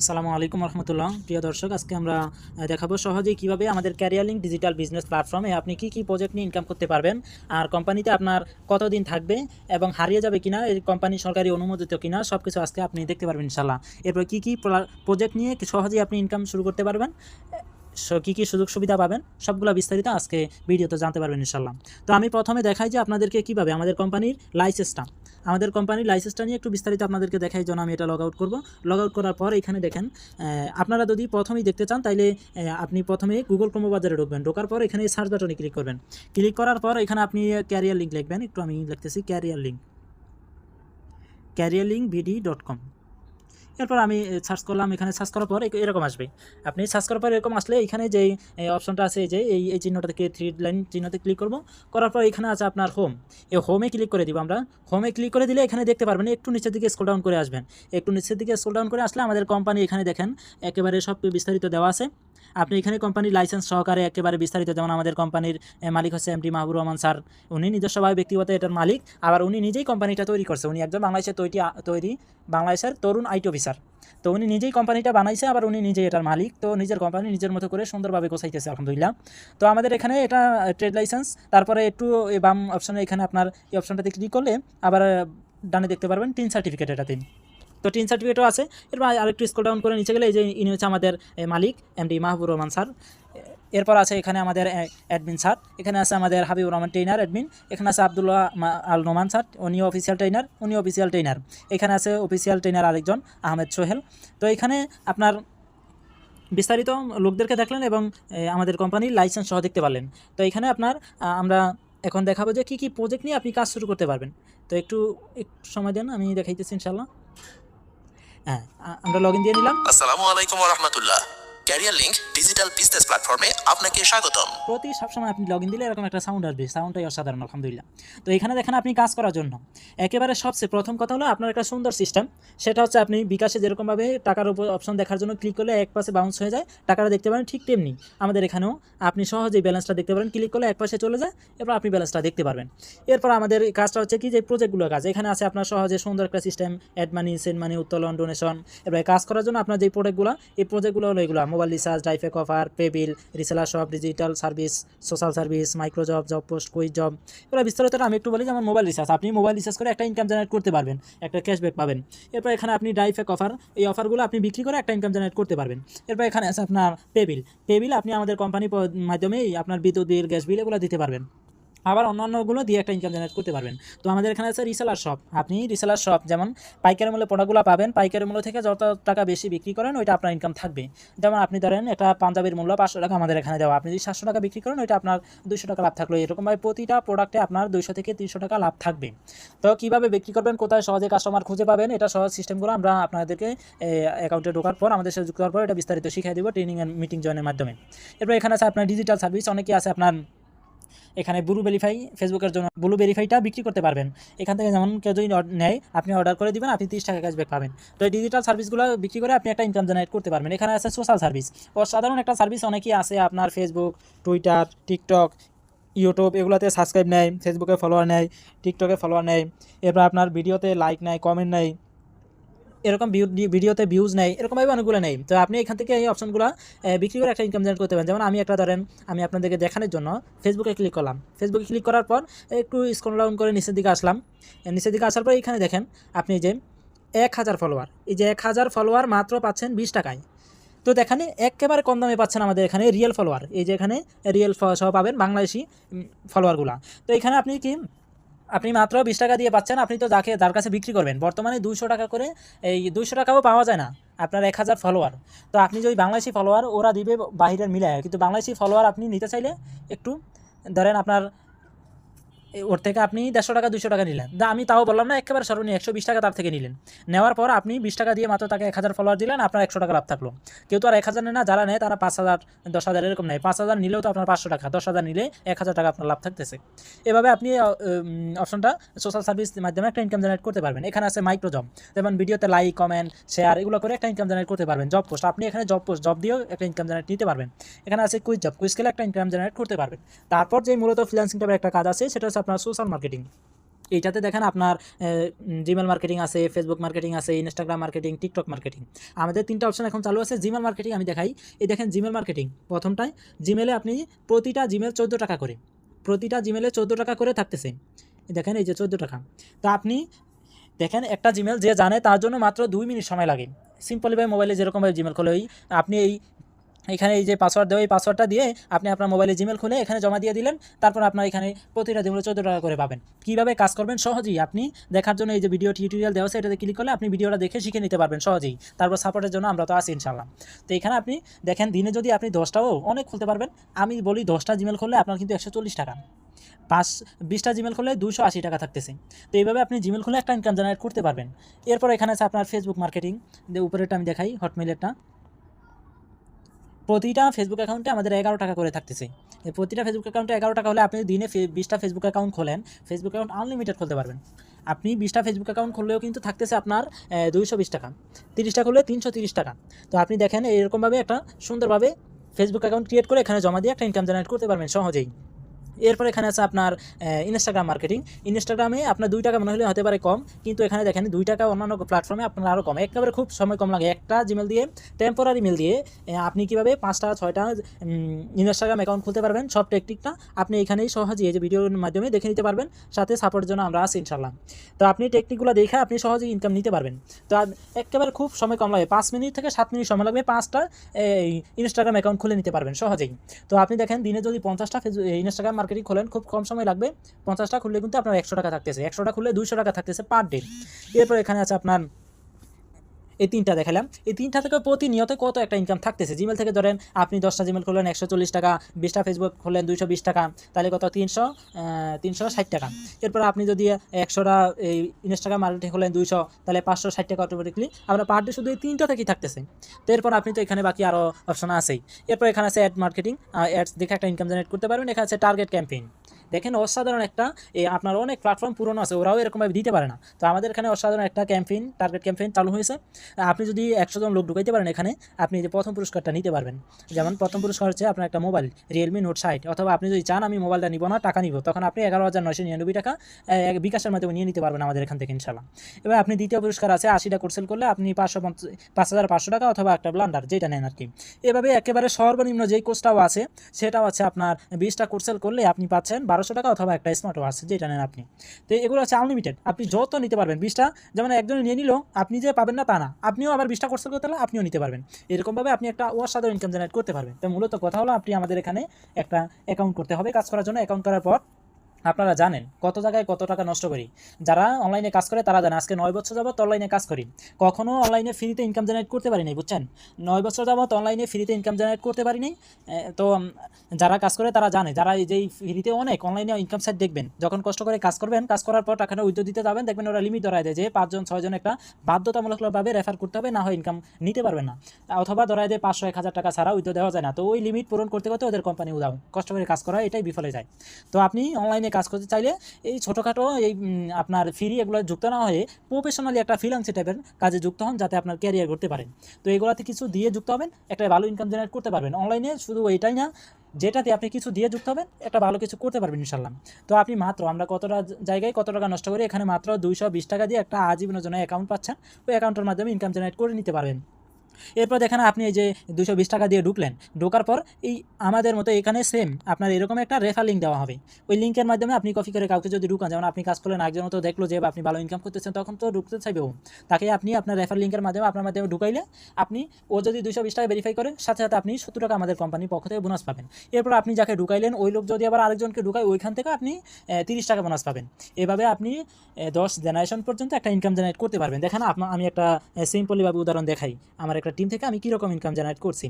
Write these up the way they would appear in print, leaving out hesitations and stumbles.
আসসালামু আলাইকুম রহমতুল্লাহ। প্রিয় দর্শক, আজকে আমরা দেখাবো সহজেই কিভাবে আমাদের ক্যারিয়ার লিঙ্ক ডিজিটাল বিজনেস প্ল্যাটফর্মে আপনি কি প্রজেক্ট নিয়ে ইনকাম করতে পারবেন, আর কোম্পানিতে আপনার কতদিন থাকবে এবং হারিয়ে যাবে কিনা, এই কোম্পানি সরকারি অনুমোদিত কিনা, সব কিছু আজকে আপনি দেখতে পারবেন ইনশাল্লাহ। এরপর কি প্রজেক্ট নিয়ে সহজেই আপনি ইনকাম শুরু করতে পারবেন, কি সুযোগ সুবিধা পাবেন, সবগুলো বিস্তারিত আজকে ভিডিওতে জানতে পারবেন ইনশাল্লাহ। তো আমি প্রথমে দেখাই যে আপনাদেরকে কিভাবে আমাদের কোম্পানির লাইসেন্সটা নিয়ে একটু বিস্তারিত আপনাদেরকে দেখাই। জন্য আমি এটা লগ আউট করবো। লগ আউট করার পর এখানে দেখেন, আপনারা যদি প্রথমেই দেখতে চান তাইলে আপনি প্রথমে গুগল ক্রোম বাজারে ঢুকবেন। ঢোকার পর এখানে সার্চ বাটনে ক্লিক করবেন। ক্লিক করার পর এখানে আপনি ক্যারিয়ার লিঙ্ক লিখবেন। একটু আমি লিখতেছি ক্যারিয়ার লিঙ্ক এরপর আমি সার্চ করলাম। এখানে সার্চ করার পর এরকম আসবে। আপনি সার্চ করার পর এরকম আসলে এখানে যে অপশনটা আছে, এই চিহ্নটা থেকে থ্রি লাইন চিহ্নতে ক্লিক করব। করার পর এখানে আছে আপনার হোম। এই হোমে ক্লিক করে দিব আমরা। হোমে ক্লিক করে দিলে এখানে দেখতে পারবেন, একটু নিচের দিকে স্ক্রল ডাউন করে আসবেন। একটু নিচের দিকে স্ক্রল ডাউন করে আসলে আমাদের কোম্পানি এখানে দেখেন একেবারে সব বিস্তারিত দেওয়া আছে। আপনি এখানে কোম্পানির লাইসেন্স সহকারে একেবারে বিস্তারিত, যেমন আমাদের কোম্পানির মালিক হচ্ছে এমডি মাহবুর রহমান স্যার। উনি নিজস্বভাবে ব্যক্তিগত এটার মালিক, আবার উনি নিজেই কোম্পানিটা তৈরি করছে। উনি একজন বাংলাদেশের তরুণ আইটি অফিসার। তো উনি নিজেই কোম্পানিটা বানাইছে, আবার উনি নিজেই এটার মালিক। তো নিজের কোম্পানি নিজের মতো করে সুন্দরভাবে গোছাইতেছে আলহামদুলিল্লাহ। তো আমাদের এখানে এটা ট্রেড লাইসেন্স। তারপরে একটু এই বাম অপশনে এখানে আপনার এই অপশনটাতে ক্লিক করলে আবার ডানে দেখতে পারবেন টিন সার্টিফিকেট। এটাতে তো টিন সার্টিফিকেটও আছে। এরপর আরেকটু স্ক্রল ডাউন করে নিচে গেলে এই যে ইনি হচ্ছে আমাদের মালিক এমডি মাহবুর রহমান স্যার। এরপর আছে এখানে আমাদের অ্যাডমিন স্যার। এখানে আছে আমাদের হাবিবুর রহমান ট্রেনার অ্যাডমিন। এখানে আছে আবদুল্লাহ আল নোমান স্যার, উনিও অফিসিয়াল ট্রেনার। এখানে আছে অফিসিয়াল ট্রেনার আরেকজন আহমেদ সোহেল। তো এখানে আপনার বিস্তারিত লোকদেরকে দেখলেন এবং আমাদের কোম্পানির লাইসেন্স সহ দেখতে পারলেন। তো এখানে আপনার আমরা এখন দেখাবো যে কি প্রজেক্ট নিয়ে আপনি কাজ শুরু করতে পারবেন। তো একটু সময় দেন, আমি দেখাইতেছি ইনশাল্লাহ। হ্যাঁ, আমরা লগ ইন দিয়ে নিলাম। আসসালামু আলাইকুম ওয়া রাহমাতুল্লাহ। ক্যারিয়ার লিংক ডিজিটাল বিজনেস প্ল্যাটফর্মে আপনাকে স্বাগতম। সবসময় আপনি লগ ইন দিলে এরকম একটা সাউন্ড আসবে। সাউন্ডটাই অসাধারণ আলহামদুলিল্লাহ। তো এখানে দেখেন আপনি কাজ করার জন্য একেবারে সবচেয়ে প্রথম কথা হলো আপনার একটা সুন্দর সিস্টেম। সেটা হচ্ছে আপনি বিকাশে যেরকমভাবে টাকার উপর অপশন দেখার জন্য ক্লিক করলে এক পাশে বাউন্স হয়ে যায়, টাকাটা দেখতে পারেন, ঠিক তেমনি আমাদের এখানেও আপনি সহজেই ব্যালেন্সটা দেখতে পারেন। ক্লিক করলে এক পাশে চলে যায়, এরপর আপনি ব্যালেন্সটা দেখতে পারবেন। এরপর আমাদের কাজটা হচ্ছে কি, যে প্রজেক্টগুলোর কাজ এখানে আছে আপনার সহজে সুন্দর একটা system, add money, send money, উত্তোলন, ডোনেশন। এবার কাজ করার জন্য আপনার যে প্রজেক্টগুলো হলো এগুলো মোবাইল রিচার্জ, ডাইফেক offer, pay bill, reseller shop, digital service, social service, micro job, job post, quiz job. এবার বিস্তারিত আমি একটু বলি। যেমন মোবাইল রিচার্জ, আপনি মোবাইল রিচার্জ করে একটা ইনকাম জেনারেট করতে পারবেন, একটা ক্যাশব্যাক পাবেন। এরপর এখানে আপনি ডাইফেক অফার, এই অফারগুলো আপনি বিক্রি করে একটা ইনকাম জেনারেট করতে পারবেন। এরপর এখানে আছে আপনার পেবিল আপনি আমাদের কোম্পানির মাধ্যমেই আপনার বিদ্যুৎ বিল, গ্যাস বিল এগুলো দিতে পারবেন। আবার অন্যান্যগুলো দিয়ে একটা ইনকাম জেনারেট করতে পারবেন। তো আমাদের এখানে আছে রিসেলার শপ। আপনি রিসেলার শপ যেমন পাইকারি মূল্যে প্রোডাক্টগুলো পাবেন, পাইকারি মূল্য থেকে যত টাকা বেশি বিক্রি করেন ওইটা আপনার ইনকাম থাকবে। যেমন আপনি ধরেন একটা পাঞ্জাবির মূল্য 500 টাকা আমাদের এখানে দেওয়া, আপনি যদি 700 টাকা বিক্রি করেন ওইটা আপনার 200 টাকা লাভ থাকলো। এরকমভাবে প্রতিটা প্রোডাক্টে আপনার 200 থেকে 300 টাকা লাভ থাকবে। তো কীভাবে বিক্রি করবেন, কোথায় সহজে কাস্টমার খুঁজে পাবেন, এটা সহজ সিস্টেমগুলো আমরা আপনাদেরকে অ্যাকাউন্টে ঢোকার পর, আমাদের সাথে যুক্ত হওয়ার পর এটা বিস্তারিত শিখিয়ে দেবো ট্রেনিং অ্যান্ড মিটিং জয়েনের মাধ্যমে। এরপর এখানে আছে আপনার ডিজিটাল সার্ভিস। অনেকেই আছে আপনার এখানে ব্লু ভেরিফাই, ফেসবুকের জন্য ব্লু ভেরিফাইটা বিক্রি করতে পারবেন। এখান থেকে যেমন কেউ যদি নেয়, আপনি অর্ডার করে দিবেন, আপনি 30 টাকা ক্যাশব্যাক পাবেন। তো এই ডিজিটাল সার্ভিসগুলো বিক্রি করে আপনি একটা ইনকাম জেনারেট করতে পারবেন। এখানে আছে সোশ্যাল সার্ভিস। সাধারণ একটা সার্ভিস অনেকেই আছে আপনার ফেসবুক, টুইটার, টিকটক, ইউটিউব এগুলোতে সাবস্ক্রাইব নেয়, ফেসবুকে ফলোয়ার নেয়, টিকটকে ফলোয়ার নেয়। এরপর আপনার ভিডিওতে লাইক নেয়, কমেন্ট নেয়, এরকম ভিডিওতে ভিউজ নেই, এরকমভাবে অনেকগুলো নেই। তো আপনি এখান থেকে এই অপশনগুলো বিক্রি করে একটা ইনকাম জেনারেট করতে পারেন। যেমন আমি একটা ধরেন, আমি আপনাদেরকে দেখানোর জন্য ফেসবুকে ক্লিক করলাম। ফেসবুকে ক্লিক করার পর একটু স্ক্রল ডাউন করে নিচের দিকে আসলাম। নিচের দিকে আসার পর এখানে দেখেন আপনি যে 1000 ফলোয়ার, এই যে 1000 ফলোয়ার মাত্র পাচ্ছেন 20 টাকায়। তো দেখেন একেবারে কম দামে পাচ্ছেন আমাদের এখানে রিয়েল ফলোয়ার। এই যে এখানে রিয়েল সহ পাবেন বাংলাদেশি ফলোয়ারগুলো। তো এখানে আপনি মাত্র 20 টাকা দিয়ে পাচ্ছেন। আপনি তো যার কাছে বিক্রি করবেন, বর্তমানে 200 টাকা করে, এই 200 টাকাও পাওয়া যায় না আপনার 1000 ফলোয়ার। তো আপনি যদি বাংলাদেশি ফলোয়ার ওরা দিবে বাহিরের মিলায়, কিন্তু বাংলাদেশি ফলোয়ার আপনি নিতে চাইলে একটু ধরেন আপনার ওর থেকে আপনি 150 টাকা 200 টাকা নিলেন, আমি তাও বললাম না, একেবারে সর্বনিম্ন 120 টাকা তার থেকে নিলেন। নেওয়ার পর আপনি 20 টাকা দিয়ে মাত্র তাকে 1000 ফলোয়ার দিলেন, আপনার 100 টাকা লাভ থাকলো। কেউ তো আর 1000 নেয় না, যারা নেয় তারা 5000 10,000 এরকম নেয়। 5000 নিলেও তো আপনার 500 টাকা, 10,000 নিলে 1000 টাকা আপনার লাভ থাকতেছে। এভাবে আপনি অপশনটা সোশ্যাল সার্ভিসের মাধ্যমে একটা ইনকাম জেনারেট করতে পারবেন। এখানে আছে মাইক্রো জব, যেমন ভিডিওতে লাইক, কমেন্ট, শেয়ার এগুলো করে একটা ইনকাম জেনারেট করতে পারবেন। জব পোস্ট, আপনি এখানে জব দিয়েও একটা ইনকাম জেনারেট নিতে পারবেন। এখানে আছে কুইজ খেলে একটা ইনকাম জেনারেট করতে পারবেন। তারপর যে মূলত ফ্রিল্যান্সিং টাইপের একটা কাজ আছে, সেটা হচ্ছে আপনার সোশ্যাল মার্কেটিং। এইটাতে দেখেন আপনার জিমেল মার্কেটিং আছে, ফেসবুক মার্কেটিং আছে, ইনস্টাগ্রাম মার্কেটিং, টিকটক মার্কেটিং। আমাদের 3টা অপশন এখন চালু আছে। জিমেল মার্কেটিং আমি দেখাই। এই দেখেন জিমেল মার্কেটিং প্রথমটায় জিমেলে আপনি প্রতিটা জিমেল 14 টাকা করে, প্রতিটা জিমেলে 14 টাকা করে থাকতেছে। দেখেন এই যে 14 টাকা। তো আপনি দেখেন একটা জিমেল যে জানে তার জন্য মাত্র 2 মিনিট সময় লাগে। সিম্পলিভাবে মোবাইলে যেরকমভাবে জিমেল খোলে আপনি এখানে এই যে পাসওয়ার্ড দেওয়া, এই পাসওয়ার্ডটা দিয়ে আপনি আপনার মোবাইলে জিমেল খুলে এখানে জমা দিয়ে দিলেন। তারপর আপনার এখানে প্রতিটা জিমেলে 14 টাকা করে পাবেন। কীভাবে কাজ করবেন সহজেই আপনি দেখার জন্য এই যে ভিডিও টিউটোরিয়াল দেওয়া আছে, এটাতে ক্লিক করলে আপনি ভিডিওটা দেখে শিখে নিতে পারবেন সহজেই। তারপর সাপোর্টের জন্য আমরা তো আছি ইনশাআল্লাহ। তো এখানে আপনি দেখেন দিনে যদি আপনি 10টাও অনেক খুলতে পারবেন। আমি বলি 10টা জিমেল খুললে আপনার কিন্তু 140 টাকা, 20টা জিমেল খুললে 280 টাকা থাকতেছে। তো এইভাবে আপনি জিমেল খুলে একটা ইনকাম জেনারেট করতে পারবেন। এরপর এখানে আছে আপনার ফেসবুক মার্কেটিং। উপরেরটা আমি দেখাই, হটমেইলেরটা। প্রতিটা ফেসবুক অ্যাকাউন্টে আমাদের 11 টাকা করে থাকতেছে। প্রতিটা ফেসবুক অ্যাকাউন্টে 11 টাকা হলে আপনি দিনে 20টা ফেসবুক অ্যাকাউন্ট খোলেন, ফেসবুক অ্যাকাউন্ট আনলিমিটেড খুলতে পারবেন। আপনি 20টা ফেসবুক অ্যাকাউন্ট খুললেও কিন্তু থাকতেছে আপনার 220 টাকা, 30টা খুললে 330 টাকা। তো আপনি দেখেন এরকমভাবে একটা সুন্দরভাবে ফেসবুক অ্যাকাউন্ট ক্রিয়েট করে এখানে জমা দিয়ে একটা ইনকাম জেনারেট করতে পারবেন সহজেই। এরপর এখানে আছে আপনার ইনস্টাগ্রাম মার্কেটিং। ইনস্টাগ্রামে আপনার 2 টাকা মনে হলে হতে পারে কম, কিন্তু এখানে দেখেন 2 টাকা অন্যান্য প্ল্যাটফর্মে আপনার আরও কম। একেবারে খুব সময় কম লাগে। একটা জিমেল দিয়ে, টেম্পোরারি মেল দিয়ে আপনি কীভাবে 5টা 6টা ইনস্টাগ্রাম অ্যাকাউন্ট খুলতে পারবেন, সব টেকনিকটা আপনি এখানেই সহজেই এই যে ভিডিওর মাধ্যমে দেখে নিতে পারবেন। সাথে সাপোর্টের জন্য আমরা আছি ইনশাআল্লাহ। তো আপনি টেকনিকগুলো দেখে আপনি সহজেই ইনকাম নিতে পারবেন। তো একেবারে খুব সময় কম লাগে, 5 মিনিট থেকে 7 মিনিট সময় লাগবে, 5টা ইনস্টাগ্রাম অ্যাকাউন্ট খুলে নিতে পারবেন সহজেই। তো আপনি দেখেন দিনে যদি 50টা ইনস্টাগ্রাম মার্কেটিং খোলেন, খুব কম সময় লাগবে। 50টা খুললে কিন্তু আপনার 100 টাকা থাকতেছে, 100টা খুললে 200 টাকা থাকতেছে পার ডে। এরপর এখানে আছে আপনার এই 3টা দেখালাম। এই 3টা থেকে প্রতিনিয়ত কত একটা ইনকাম থাকতেছে। জিমেল থেকে ধরেন আপনি 10টা জিমেল খুললেন 140 টাকা, 20টা ফেসবুক খুললেন 220 টাকা, তাহলে কত 360 টাকা। এরপর আপনি যদি 100টা এই ইনস্টাগ্রাম মার্কেটিং খুললেন 200, তাহলে 560 টাকা অটোমেটিকলি আপনার পার ডে শুধু এই 3টা থেকেই থাকতেছে। তো এরপর আপনি তো এখানে বাকি আরও অপশন আছেই। এরপর এখানে আছে অ্যাড মার্কেটিং, অ্যাডস দেখে একটা ইনকাম জেনারেট করতে পারবেন। এখানে আছে টার্গেট ক্যাম্পেইন। দেখেন অসাধারণ একটা, আপনার অনেক প্ল্যাটফর্ম পুরনো আছে, ওরাও এরকমভাবে দিতে পারে না। তো আমাদের এখানে অসাধারণ একটা ক্যাম্পেইন, টার্গেট ক্যাম্পেইন চালু হয়েছে। আপনি যদি 100 জন লোক ঢুকাইতে পারেন এখানে, আপনি যে প্রথম পুরস্কারটা নিতে পারবেন। যেমন প্রথম পুরস্কার হচ্ছে আপনার একটা মোবাইল, রিয়েলমি নোট 60। অথবা আপনি যদি চান আমি মোবাইলটা নিব না, টাকা নিব, তখন আপনি 11,999 টাকা বিকাশের মাধ্যমে নিয়ে নিতে পারবেন আমাদের এখান থেকে ইনশাল্লাহ। এবার আপনি দ্বিতীয় পুরস্কার আছে 80টা কোর্স সেল করলে আপনি 5,500 টাকা অথবা একটা ব্লান্ডার, যেটা নেন আর কি। এভাবে একেবারে সর্বনিম্ন যেই কোর্সটাও আছে সেটাও আছে আপনার 20টা কোর্স সেল করলে আপনি পাচ্ছেন 1200 টাকা অথবা একটা স্মার্ট ওয়াচ, যেটা নেন আপনি। তো এগুলো হচ্ছে আনলিমিটেড, আপনি যত নিতে পারবেন। 20টা যেমন একজনে নিয়ে নিল, আপনি যে পাবেন না তা না, আপনিও আবার 20টা কোর্স করতে হলে আপনিও নিতে পারবেন। এরকমভাবে আপনি একটা অসাধারণ ইনকাম জেনারেট করতে পারবেন। তো মূলত কথা হলো আপনি আমাদের এখানে একটা অ্যাকাউন্ট করতে হবে। কাজ করার জন্য অ্যাকাউন্ট করার পর আপনারা জানেন কত জায়গায় কত টাকা নষ্ট করি। যারা অনলাইনে কাজ করে তারা জানে, আজকে 9 বছর যাবত অনলাইনে কাজ করি, কখনও অনলাইনে ফ্রিতে ইনকাম জেনারেট করতে পারি নাই, বুঝছেন? 9 বছর যাবত অনলাইনে ফ্রিতে ইনকাম জেনারেট করতে পারি নাই। তো যারা কাজ করে তারা জানে, যারা এই যে ফ্রিতে অনেক অনলাইনে ইনকাম সাইট দেখবেন, যখন কষ্ট করে কাজ করবেন, কাজ করার পর টাকাটা উইথড্র দিতে যাবেন, দেখবেন ওরা লিমিট ধরায় দেয় যে 5 জন 6 জন একটা বাধ্যতামূলকভাবে রেফার করতে হবে, না হয় ইনকাম নিতে পারবেন না। অথবা ধরায় দেয় 500-1000 টাকা ছাড়া উইথড্র দেওয়া যায় না। তো ওই লিমিট পূরণ করতে করতে ওদের কোম্পানি উদাও, কষ্ট করে কাজ করা এটাই বিফলে যায়। তো আপনি অনলাইনে কাজ করতে চাইলে এই ছোটোখাটো এই আপনার ফ্রি এগুলো যুক্ত না হয়ে প্রফেশনালি একটা ফ্রিল্যান্সিং টাইপের কাজে যুক্ত হন, যাতে আপনার ক্যারিয়ার করতে পারেন। তো এগুলোতে কিছু দিয়ে যুক্ত হবেন, একটা ভালো ইনকাম জেনারেট করতে পারবেন অনলাইনে। শুধু এটাই না, যেটাতে আপনি কিছু দিয়ে যুক্ত হবেন একটা ভালো কিছু করতে পারবেন ইনশাল্লাহ। তো আপনি মাত্র, আমরা কতটা জায়গায় কত টাকা নষ্ট করি, এখানে মাত্র 220 টাকা দিয়ে একটা আজীবনের জন্য অ্যাকাউন্ট পাচ্ছেন। ওই অ্যাকাউন্টের মাধ্যমে ইনকাম জেনারেট করে নিতে পারবেন। এরপর দেখেন আপনি এই যে 220 টাকা দিয়ে ঢুকলেন, ঢোকার পর এই আমাদের মতো এখানে সেম আপনার এরকম একটা রেফার লিঙ্ক দেওয়া হবে। ওই লিঙ্কের মাধ্যমে আপনি কপি করে কাউকে যদি ঢুকান, যেমন আপনি কাজ করলেন, একজন তো দেখলো যে আপনি ভালো ইনকাম করতেছেন, তখন তো ঢুকতে চাইবেও। তাকে আপনি আপনার রেফার লিঙ্কের মাধ্যমে আপনার মাধ্যমে ঢুকাইলে আপনি, ও যদি 220 টাকা ভেরিফাই করে, সাথে সাথে আপনি 70 টাকা আমাদের কোম্পানির পক্ষ থেকে বোনাস পাবেন। এরপর আপনি যাকে ঢুকাইলেন ওই লোক যদি আবার আরেকজনকে ঢুকায়, ওইখান থেকে আপনি 30 টাকা বোনাস পাবেন। এভাবে আপনি 10 জেনারেশন পর্যন্ত একটা ইনকাম জেনারেট করতে পারবেন। দেখেন আমি একটা সিম্পলিভাবে উদাহরণ দেখাই, আমার একটা টিম থেকে আমি কীরকম ইনকাম জেনারেট করছি।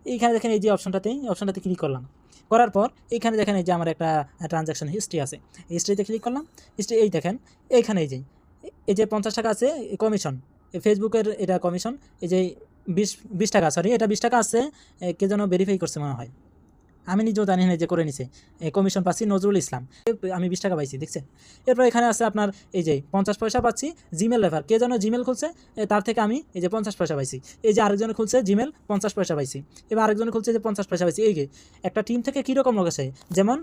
এইখানে দেখেন এই যে অপশনটাতে ক্লিক করলাম, করার পর এইখানে দেখেন এই যে আমার একটা ট্রানজ্যাকশন হিস্ট্রি আছে, হিস্ট্রিতে ক্লিক করলাম। হিস্ট্রি এই দেখেন এইখানে এই যে 50 টাকা আছে কমিশন, ফেসবুকের এটা কমিশন। এই যে 20 টাকা, সরি এটা 20 টাকা আছে, কে যেন ভেরিফাই করছে মনে হয়, আমি নিজেও জানি না, যে করে নিছে। কমিশন পাচ্ছি নজরুল ইসলাম, আমি 20 টাকা পাইছি, দেখছেন? এরপর এখানে আছে আপনার এই যে 50 পয়সা পাচ্ছি জিমেল রেফার, কে যেন জিমেল খুলছে, তার থেকে আমি এই যে 50 পয়সা পাইছি। এই যে আরেকজনে খুলছে জিমেল, 50 পয়সা পাইছি। এবার আরেকজনে খুলছে যে 50 পয়সা পাইছি। এই যে একটা টিম থেকে কীরকম লোক আছে, যেমন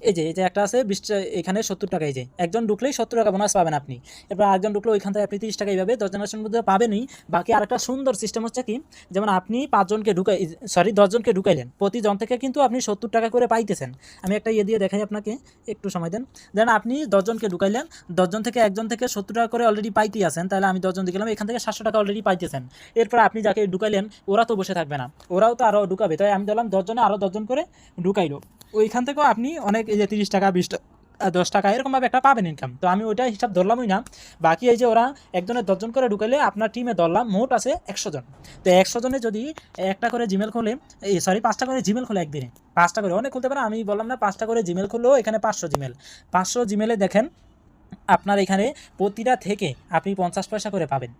এই যে একটা আছে 20 এখানে 70 টাকা, এই যে একজন ঢুকলেই 70 টাকা বোনাস পাবেন আপনি। এরপর আরেকজন ঢুকলে ওইখান থেকে আপনি 30 টাকা, এইভাবে 10 জনের মধ্যে পাবেনই। বাকি আরেকটা সুন্দর সিস্টেম হচ্ছে কি, যেমন আপনি 5 জনকে সরি 10 জনকে ঢুকাইলেন, প্রতিজন থেকে কিন্তু আপনি 70 টাকা করে পাইতেছেন। আমি একটা দিয়ে দেখাই আপনাকে, একটু সময় দেন। দেন আপনি 10 জনকে ঢুকাইলেন, 10 জন থেকে একজন থেকে 70 টাকা করে অলরেডি পাইতেই আছেন, তাহলে আমি 10 জন দিলাম, এখান থেকে 700 টাকা অলরেডি পাইতেছেন। এরপর আপনি যাকে ঢুকাইলেন ওরা তো বসে থাকবে না, ওরাও তো আরও ঢুকাবে, তাই আমি দিলাম 10 জনে আরও 10 জন করে ঢুকাইলো। ওইখান থেকেও আপনি অনেক, এই যে 30 টাকা 20 টাকা 10 টাকা এরকমভাবে একটা পাবেন ইনকাম। তো আমি ওইটা হিসাব ধরলামই না। বাকি এই যে ওরা একজনের 10 জন করে ঢুকাইলে আপনার টিমে ধরলাম মোট আছে 100 জন। তো 100 জনে যদি একটা করে জিমেল খোলে, সরি 5টা করে জিমেল খোলে একদিনে, 5টা করে অনেক খুলতে পারে, আমি বললাম না 5টা করে জিমেল খুললেও এখানে 500 জিমেল, 500 জিমেলে দেখেন আপনার এখানে প্রতিটা থেকে আপনি 50 পয়সা করে পাবেন।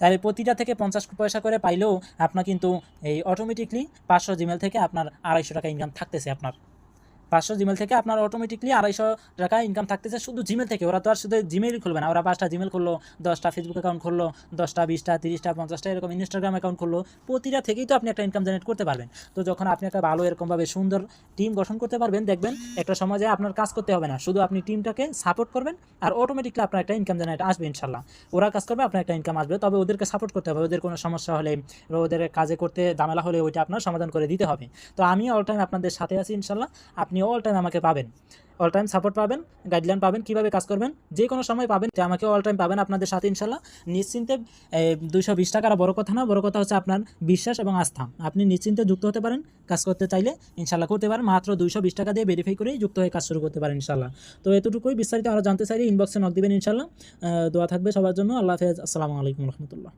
তাহলে প্রতিটা থেকে 50 পয়সা করে পাইলেও আপনার কিন্তু এই অটোমেটিকলি 500 জিমেল থেকে আপনার 250 টাকা ইনকাম থাকতেছে। আপনার 500 জিমেল থেকে আপনার অটোমেটিকলি 250 টাকা ইনকাম থাকতেছে শুধু জিমেল থেকে। ওরা তো আর শুধু জিমেলই খুলবে না, ওরা 5টা জিমেল খুললো, 10টা ফেসবুক অ্যাকাউন্ট খুললো, 10টা 20টা 30টা 50টা এরকম ইনস্টাগ্রাম অ্যাকাউন্ট খুললো, প্রতিটা থেকেই তো আপনি একটা ইনকাম জেনারেট করতে পারবেন। তো যখন আপনি একটা ভালো এরকমভাবে সুন্দর টিম গঠন করতে পারবেন, দেখবেন একটা সমাজে আপনার কাজ করতে হবে না, শুধু আপনি টিমটাকে সাপোর্ট করবেন আর অটোমেটিকলি আপনার একটা ইনকাম জেনারেট আসবে ইনশাল্লাহ। ওরা কাজ করবে, আপনার একটা ইনকাম আসবে, তবে ওদেরকে সাপোর্ট করতে হবে। ওদের কোনো সমস্যা হলে, ওদের কাজে করতে ঝামেলা হলে ওইটা আপনার সমাধান করে দিতে হবে। তো আমি অল টাইম আপনাদের সাথে আছি ইনশাল্লাহ, আপনি অল টাইম আমাকে পাবেন, অল টাইম সাপোর্ট পাবেন, গাইডলাইন পাবেন, কীভাবে কাজ করবেন যে কোনো সময় পাবেন। তো আমাকে অল টাইম পাবেন আপনাদের সাথে ইনশাল্লাহ নিশ্চিন্তে। 220 টাকার বড় কথা না, বড় কথা হচ্ছে আপনার বিশ্বাস এবং আস্থা। আপনি নিশ্চিন্তে যুক্ত হতে পারেন, কাজ করতে চাইলে ইনশাল্লাহ করতে পারেন। মাত্র 220 টাকা দিয়ে ভেরিফাই করেই যুক্ত হয়ে কাজ শুরু করতে পারেন ইনশাল্লাহ। তো এতটুকুই, বিস্তারিত আরও জানতে চাইলে ইনবক্সে নক দিবেন ইনশাল্লাহ। দোয়া থাকবে সবার জন্য। আল্লাহ হাফেজ, আসসালামু আলাইকুম রহমতুল্লাহ।